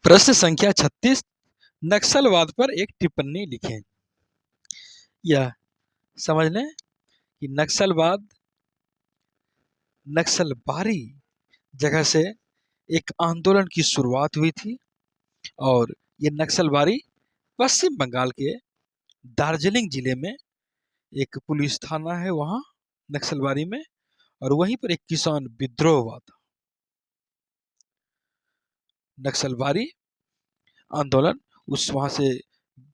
प्रश्न संख्या 36 नक्सलवाद पर एक टिप्पणी लिखें। यह समझ लें कि नक्सलवाद नक्सलबारी जगह से एक आंदोलन की शुरुआत हुई थी और ये नक्सलबारी पश्चिम बंगाल के दार्जिलिंग जिले में एक पुलिस थाना है वहाँ नक्सलबारी में, और वहीं पर एक किसान विद्रोह हुआ था। नक्सलबारी आंदोलन वहां से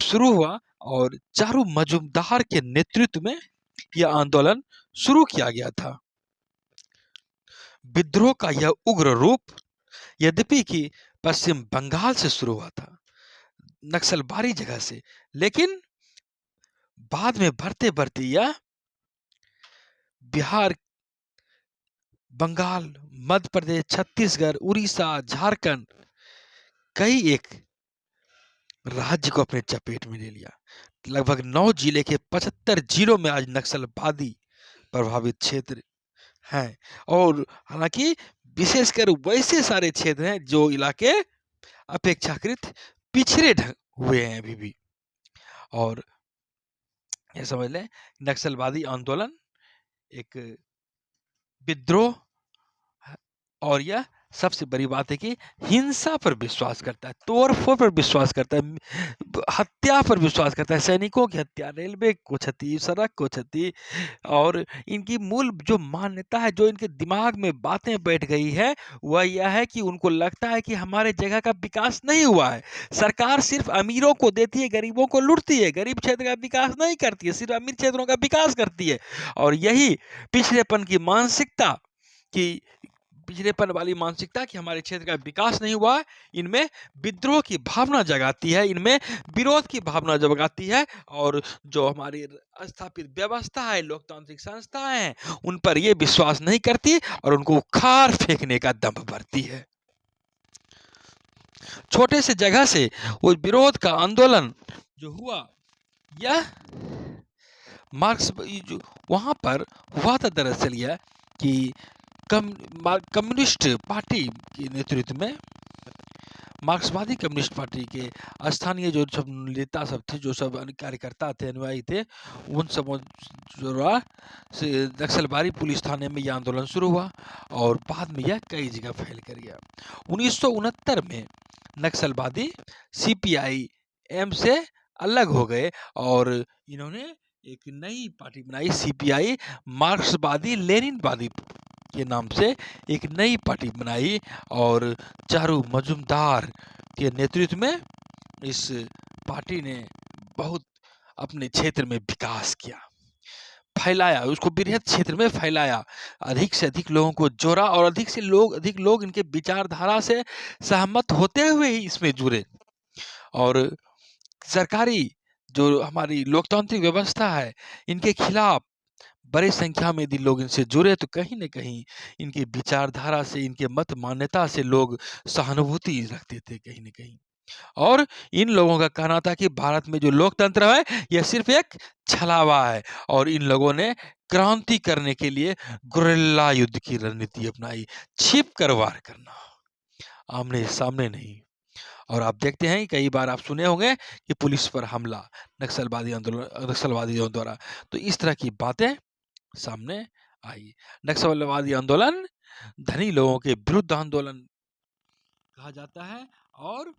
शुरू हुआ और चारू मजुमदार के नेतृत्व में यह आंदोलन शुरू किया गया था। विद्रोह का यह उग्र रूप यद्यपि कि पश्चिम बंगाल से शुरू हुआ था, नक्सलबारी जगह से, लेकिन बाद में बढ़ते बढ़ते यह बिहार, बंगाल, मध्य प्रदेश, छत्तीसगढ़, उड़ीसा, झारखंड, कई एक राज्य को अपने चपेट में ले लिया। लगभग 9 जिले के 75 जिलों में आज नक्सलवादी प्रभावित क्षेत्र हैं, और हालांकि विशेषकर वैसे सारे क्षेत्र हैं जो इलाके अपेक्षाकृत पिछड़े हुए हैं अभी भी। और यह समझ लें नक्सलवादी आंदोलन एक विद्रोह, और यह सबसे बड़ी बात है कि हिंसा पर विश्वास करता है, तोड़फोड़ पर विश्वास करता है, हत्या पर विश्वास करता है, सैनिकों की हत्या, रेलवे को क्षति, सड़क को क्षति। और इनकी मूल जो मान्यता है, जो इनके दिमाग में बातें बैठ गई है, वह यह है कि उनको लगता है कि हमारे जगह का विकास नहीं हुआ है, सरकार सिर्फ अमीरों को देती है, गरीबों को लूटती है, गरीब क्षेत्र का विकास नहीं करती है, सिर्फ अमीर क्षेत्रों का विकास करती है। और यही पिछड़ेपन की मानसिकता, कि पिछड़ेपन वाली मानसिकता कि हमारे क्षेत्र का विकास नहीं हुआ, इनमें विद्रोह की भावना जगाती है, इनमें विरोध की भावना जगाती है, और जो हमारी स्थापित व्यवस्था है, लोकतांत्रिक संस्थाएं हैं, उन पर यह विश्वास नहीं करती और उनको उखाड़ फेंकने का दम भरती है। छोटे से जगह से वो विरोध का आंदोलन जो हुआ, यह मार्क्स जो वहां पर हुआ था, दरअसल यह कि कम्युनिस्ट पार्टी के नेतृत्व में, मार्क्सवादी कम्युनिस्ट पार्टी के स्थानीय जो सब नेता सब थे, जो सब कार्यकर्ता थे, अनुयायी थे, उन सब जो से नक्सलबारी पुलिस थाने में यह आंदोलन शुरू हुआ और बाद में यह कई जगह फैल कर गया। 1969 में नक्सलवादी CPI-M से अलग हो गए और इन्होंने एक नई पार्टी बनाई, CPI, मार्क्सवादी लेनिनवादी के नाम से एक नई पार्टी बनाई, और चारू मजुमदार के नेतृत्व में इस पार्टी ने बहुत अपने क्षेत्र में विकास किया, फैलाया, उसको बृहद क्षेत्र में फैलाया, अधिक से अधिक लोगों को जोड़ा, और अधिक लोग इनके विचारधारा से सहमत होते हुए ही इसमें जुड़े। और सरकारी जो हमारी लोकतांत्रिक व्यवस्था है, इनके खिलाफ बड़ी संख्या में यदि लोग इनसे जुड़े तो कहीं न कहीं इनकी विचारधारा से, इनके मत मान्यता से लोग सहानुभूति रखते थे कहीं न कहीं। और इन लोगों का कहना था कि भारत में जो लोकतंत्र है, यह सिर्फ एक छलावा है, और इन लोगों ने क्रांति करने के लिए गुरिल्ला युद्ध की रणनीति अपनाई, छिप कर वार करना, आमने सामने नहीं। और आप देखते हैं कई बार आप सुने होंगे कि पुलिस पर हमला नक्सलवादियों द्वारा, तो इस तरह की बातें सामने आई। नक्सलवादी आंदोलन धनी लोगों के विरुद्ध आंदोलन कहा जाता है, और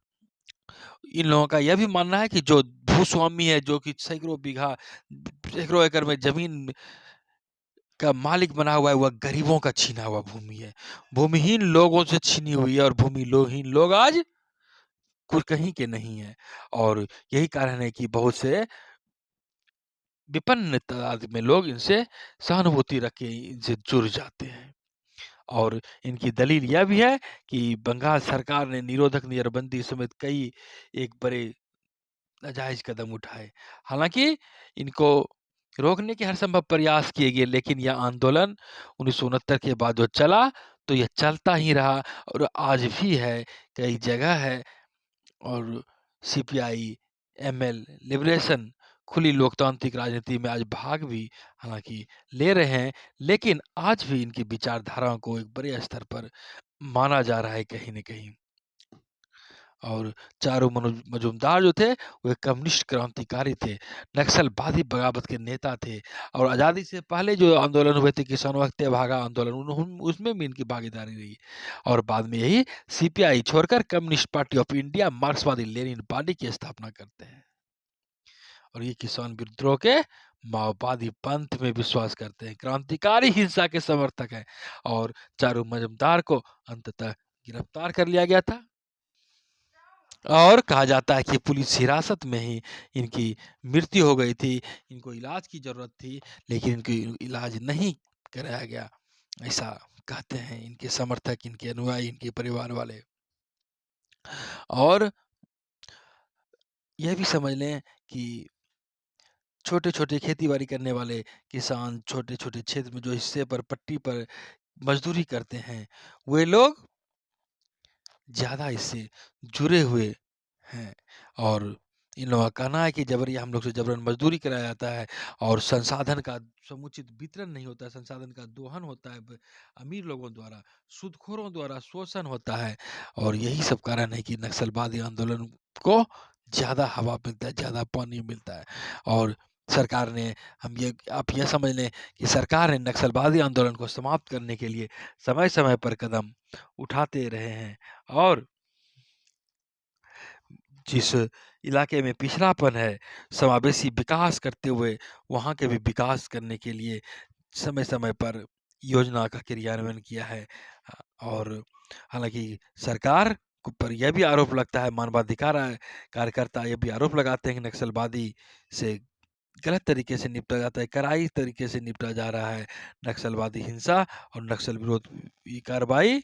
इन लोगों का यह भी मानना है कि जो भूस्वामी है, जो कि सैकड़ों एकड़ में जमीन का मालिक बना हुआ है, वह गरीबों का छीना हुआ भूमि है, भूमिहीन लोगों से छीनी हुई है, और भूमिहीन लोग आज कुछ कहीं के नहीं है। और यही कारण है कि बहुत से विपन्न तादाद में लोग इनसे सहानुभूति रख के इनसे जुड़ जाते हैं। और इनकी दलील यह भी है कि बंगाल सरकार ने निरोधक नजरबंदी समेत कई एक बड़े नाजायज कदम उठाए, हालांकि इनको रोकने के हर संभव प्रयास किए गए, लेकिन यह आंदोलन 1969 के बाद जो चला, तो यह चलता ही रहा और आज भी है, कई जगह है। और CPI-ML लिबरेशन खुली लोकतांत्रिक राजनीति में आज भाग भी हालांकि ले रहे हैं, लेकिन आज भी इनकी विचारधाराओं को एक बड़े स्तर पर माना जा रहा है कहीं न कहीं। और चारू मजूमदार जो थे वो एक कम्युनिस्ट क्रांतिकारी थे, नक्सलवादी बगावत के नेता थे और आज़ादी से पहले जो आंदोलन हुए थे किसानों का तेभागा आंदोलन उसमें भी इनकी भागीदारी रही और बाद में यही सीपीआई छोड़कर कम्युनिस्ट पार्टी ऑफ इंडिया मार्क्सवादी लेनिन पार्टी की स्थापना करते हैं और ये किसान विद्रोह के माओवादी पंथ में विश्वास करते हैं, क्रांतिकारी हिंसा के समर्थक हैं और चारू मजूमदार को अंततः गिरफ्तार कर लिया गया था और कहा जाता है कि पुलिस हिरासत में ही इनकी मृत्यु हो गई थी, इनको इलाज की ज़रूरत थी, लेकिन इनकी इलाज नहीं कराया गया, ऐसा कहते हैं इनके समर्थक, इनके अनुयायी, इनके परिवार वाले। और यह भी समझ लें कि छोटे-छोटे खेती-बाड़ी करने वाले किसान, छोटे-छोटे क्षेत्र में जो हिस्से पर, पट्टी पर मज़दूरी करते हैं, वे लोग ज़्यादा इससे जुड़े हुए हैं और इन लोगों का कहना है कि जबरिया हम लोग से जबरन मज़दूरी कराया जाता है और संसाधन का समुचित वितरण नहीं होता है, संसाधन का दोहन होता है अमीर लोगों द्वारा, सूदखोरों द्वारा शोषण होता है और यही सब कारण है कि नक्सलवादी आंदोलन को ज़्यादा हवा मिलता है, ज़्यादा पानी मिलता है और सरकार ने आप यह समझ लें कि सरकार ने नक्सलवादी आंदोलन को समाप्त करने के लिए समय-समय पर कदम उठाते रहे हैं और जिस इलाके में पिछड़ापन है, समावेशी विकास करते हुए वहाँ के भी विकास करने के लिए समय-समय पर योजना का क्रियान्वयन किया है। और हालाँकि सरकार पर यह भी आरोप लगता है, मानवाधिकार कार्यकर्ता ये भी आरोप लगाते हैं कि नक्सलवादी से गलत तरीके से निपटा जाता है, कराई तरीके से निपटा जा रहा है। नक्सलवादी हिंसा और नक्सल विरोधी कार्रवाई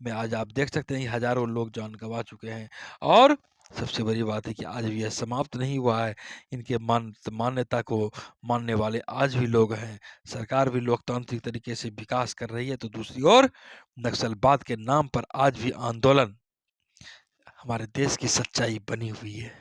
में आज आप देख सकते हैं हज़ारों लोग जान गँवा चुके हैं और सबसे बड़ी बात है कि आज भी यह समाप्त नहीं हुआ है। इनके मान्यता को मानने वाले आज भी लोग हैं। सरकार भी लोकतांत्रिक तरीके से विकास कर रही है, तो दूसरी ओर नक्सलवाद के नाम पर आज भी आंदोलन हमारे देश की सच्चाई बनी हुई है।